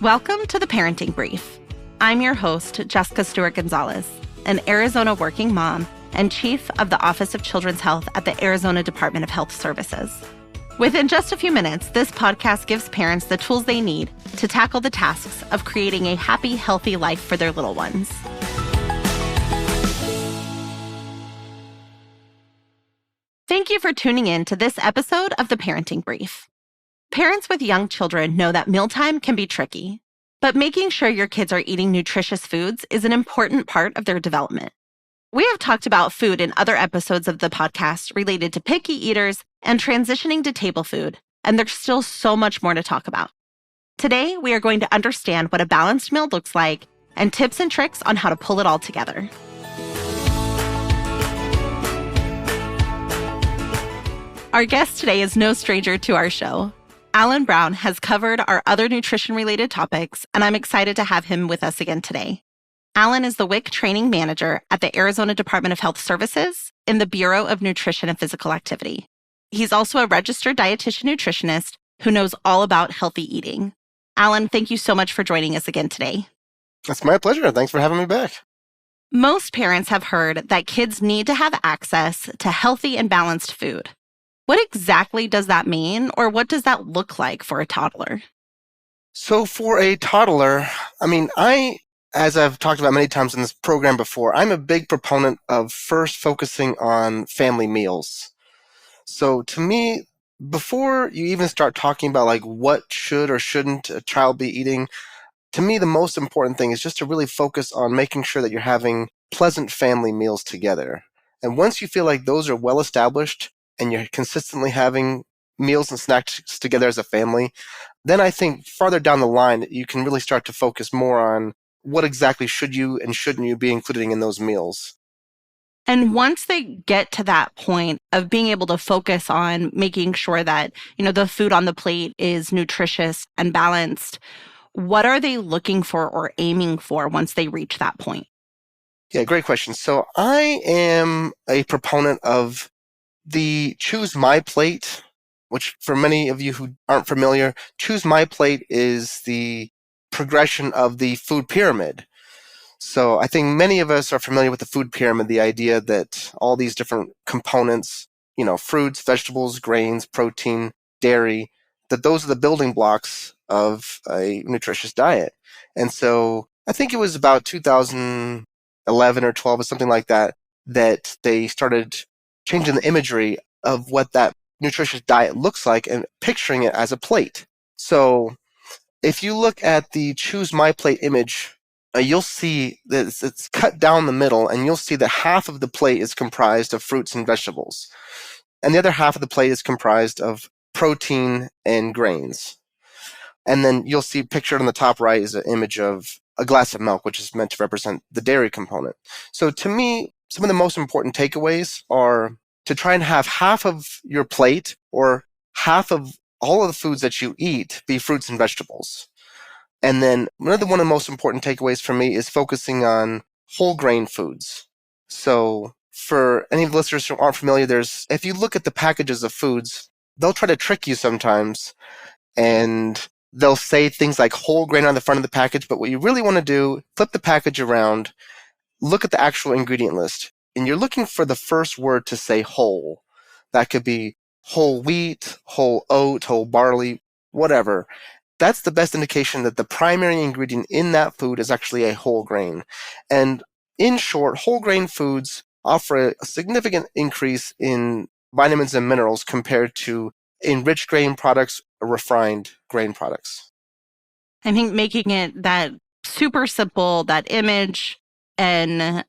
Welcome to the Parenting Brief. I'm your host, Jessica Stewart-Gonzalez, an Arizona working mom and chief of the Office of Children's Health at the Arizona Department of Health Services. Within just a few minutes, this podcast gives parents the tools they need to tackle the tasks of creating a happy, healthy life for their little ones. Thank you for tuning in to this episode of the Parenting Brief. Parents with young children know that mealtime can be tricky, but making sure your kids are eating nutritious foods is an important part of their development. We have talked about food in other episodes of the podcast related to picky eaters and transitioning to table food, and there's still so much more to talk about. Today, we are going to understand what a balanced meal looks like and tips and tricks on how to pull it all together. Our guest today is no stranger to our show. Alan Brown has covered our other nutrition-related topics, and I'm excited to have him with us again today. Alan is the WIC Training Manager at the Arizona Department of Health Services in the Bureau of Nutrition and Physical Activity. He's also a registered dietitian nutritionist who knows all about healthy eating. Alan, thank you so much for joining us again today. It's my pleasure. Thanks for having me back. Most parents have heard that kids need to have access to healthy and balanced food. What exactly does that mean, or what does that look like for a toddler? So for a toddler, as I've talked about many times in this program before, I'm a big proponent of first focusing on family meals. So to me, before you even start talking about like what should or shouldn't a child be eating, to me, the most important thing is just to really focus on making sure that you're having pleasant family meals together. And once you feel like those are well established, and you're consistently having meals and snacks together as a family, then I think farther down the line, you can really start to focus more on what exactly should you and shouldn't you be including in those meals. And once they get to that point of being able to focus on making sure that, the food on the plate is nutritious and balanced, what are they looking for or aiming for once they reach that point? Yeah, great question. So I am a proponent of the Choose My Plate, which for many of you who aren't familiar, Choose My Plate is the progression of the food pyramid. So I think many of us are familiar with the food pyramid, the idea that all these different components, fruits, vegetables, grains, protein, dairy, that those are the building blocks of a nutritious diet. And so I think it was about 2011 or 12 or something like that, that they started changing the imagery of what that nutritious diet looks like and picturing it as a plate. So if you look at the Choose My Plate image, you'll see that it's cut down the middle, and you'll see that half of the plate is comprised of fruits and vegetables. And the other half of the plate is comprised of protein and grains. And then you'll see pictured on the top right is an image of a glass of milk, which is meant to represent the dairy component. So to me, some of the most important takeaways are to try and have half of your plate or half of all of the foods that you eat be fruits and vegetables. And then one of the most important takeaways for me is focusing on whole grain foods. So for any of the listeners who aren't familiar, if you look at the packages of foods, they'll try to trick you sometimes, and they'll say things like whole grain on the front of the package, but what you really want to do, flip the package around, look at the actual ingredient list, and you're looking for the first word to say whole. That could be whole wheat, whole oat, whole barley, whatever. That's the best indication that the primary ingredient in that food is actually a whole grain. And in short, whole grain foods offer a significant increase in vitamins and minerals compared to enriched grain products or refined grain products. I think making it that super simple, that image, and,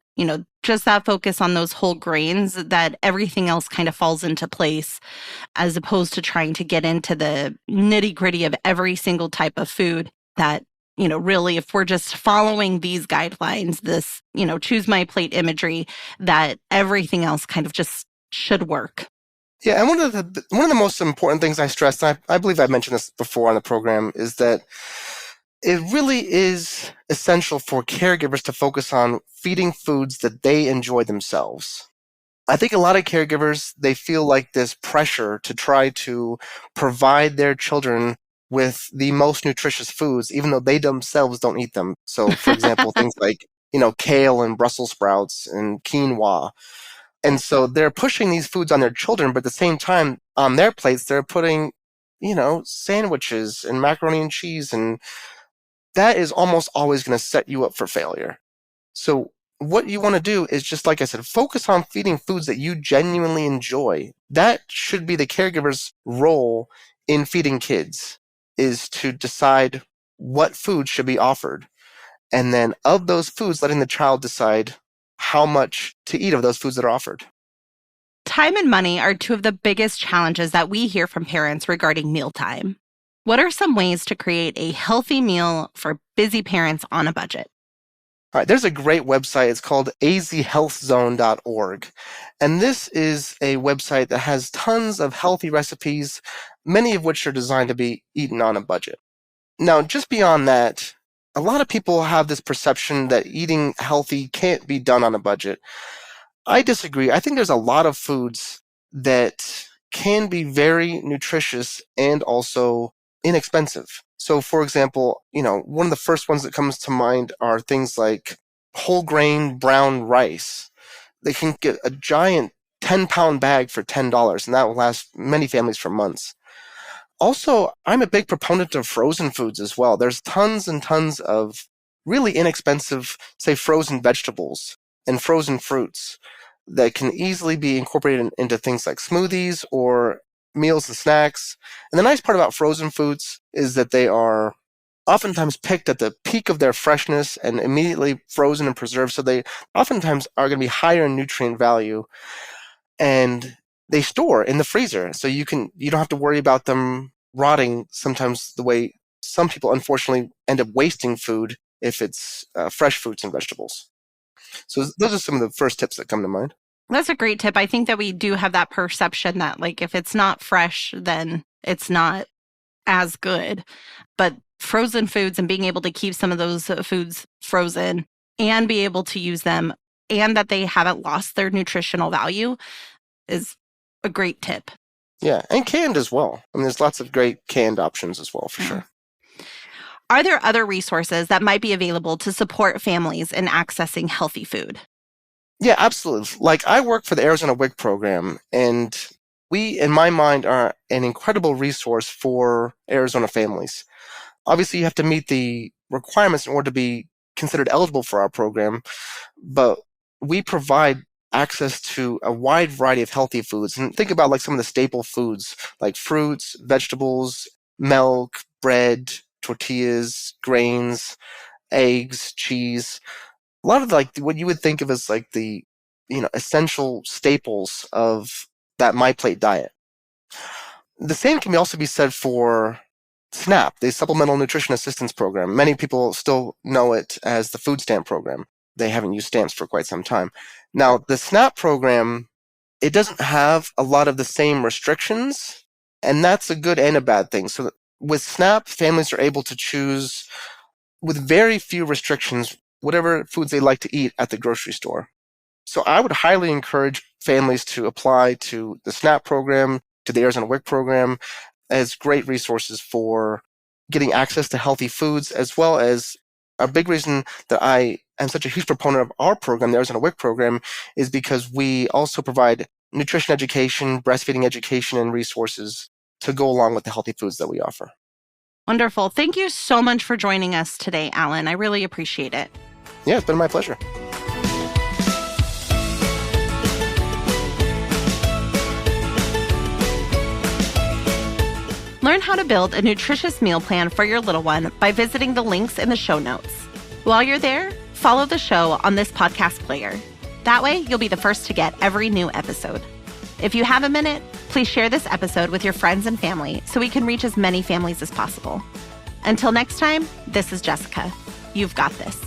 just that focus on those whole grains, that everything else kind of falls into place, as opposed to trying to get into the nitty-gritty of every single type of food that, really, if we're just following these guidelines, this, Choose My Plate imagery, that everything else kind of just should work. Yeah, and one of the most important things I stressed, and I believe I mentioned this before on the program, is that it really is essential for caregivers to focus on feeding foods that they enjoy themselves. I think a lot of caregivers, they feel like this pressure to try to provide their children with the most nutritious foods, even though they themselves don't eat them. So, for example, things like, kale and Brussels sprouts and quinoa. And so they're pushing these foods on their children, but at the same time, on their plates, they're putting, sandwiches and macaroni and cheese. And that is almost always going to set you up for failure. So what you want to do is just, like I said, focus on feeding foods that you genuinely enjoy. That should be the caregiver's role in feeding kids, is to decide what food should be offered. And then of those foods, letting the child decide how much to eat of those foods that are offered. Time and money are two of the biggest challenges that we hear from parents regarding mealtime. What are some ways to create a healthy meal for busy parents on a budget? All right, there's a great website. It's called azhealthzone.org. And this is a website that has tons of healthy recipes, many of which are designed to be eaten on a budget. Now, just beyond that, a lot of people have this perception that eating healthy can't be done on a budget. I disagree. I think there's a lot of foods that can be very nutritious and also inexpensive. So, for example, one of the first ones that comes to mind are things like whole grain brown rice. They can get a giant 10-pound bag for $10, and that will last many families for months. Also, I'm a big proponent of frozen foods as well. There's tons and tons of really inexpensive, say, frozen vegetables and frozen fruits that can easily be incorporated into things like smoothies or meals and snacks. And the nice part about frozen foods is that they are oftentimes picked at the peak of their freshness and immediately frozen and preserved. So they oftentimes are going to be higher in nutrient value. And they store in the freezer, so you don't have to worry about them rotting sometimes the way some people unfortunately end up wasting food if it's fresh fruits and vegetables. So those are some of the first tips that come to mind. That's a great tip. I think that we do have that perception that, like, if it's not fresh, then it's not as good. But frozen foods and being able to keep some of those foods frozen and be able to use them and that they haven't lost their nutritional value is a great tip. Yeah, and canned as well. I mean, there's lots of great canned options as well, for sure. Are there other resources that might be available to support families in accessing healthy food? Yeah, absolutely. Like, I work for the Arizona WIC program, and we, in my mind, are an incredible resource for Arizona families. Obviously, you have to meet the requirements in order to be considered eligible for our program, but we provide access to a wide variety of healthy foods. And think about like some of the staple foods like fruits, vegetables, milk, bread, tortillas, grains, eggs, cheese. A lot of like what you would think of as like the essential staples of that My Plate diet. The same can also be said for SNAP, the Supplemental Nutrition Assistance Program. Many people still know it as the food stamp program. They haven't used stamps for quite some time. Now, the SNAP program, it doesn't have a lot of the same restrictions, and that's a good and a bad thing. So with SNAP, families are able to choose, with very few restrictions, whatever foods they like to eat at the grocery store. So I would highly encourage families to apply to the SNAP program, to the Arizona WIC program, as great resources for getting access to healthy foods, as well as a big reason that I am such a huge proponent of our program, the Arizona WIC program, is because we also provide nutrition education, breastfeeding education, and resources to go along with the healthy foods that we offer. Wonderful. Thank you so much for joining us today, Alan. I really appreciate it. Yeah, it's been my pleasure. Learn how to build a nutritious meal plan for your little one by visiting the links in the show notes. While you're there, follow the show on this podcast player. That way, you'll be the first to get every new episode. If you have a minute, please share this episode with your friends and family so we can reach as many families as possible. Until next time, this is Jessica. You've got this.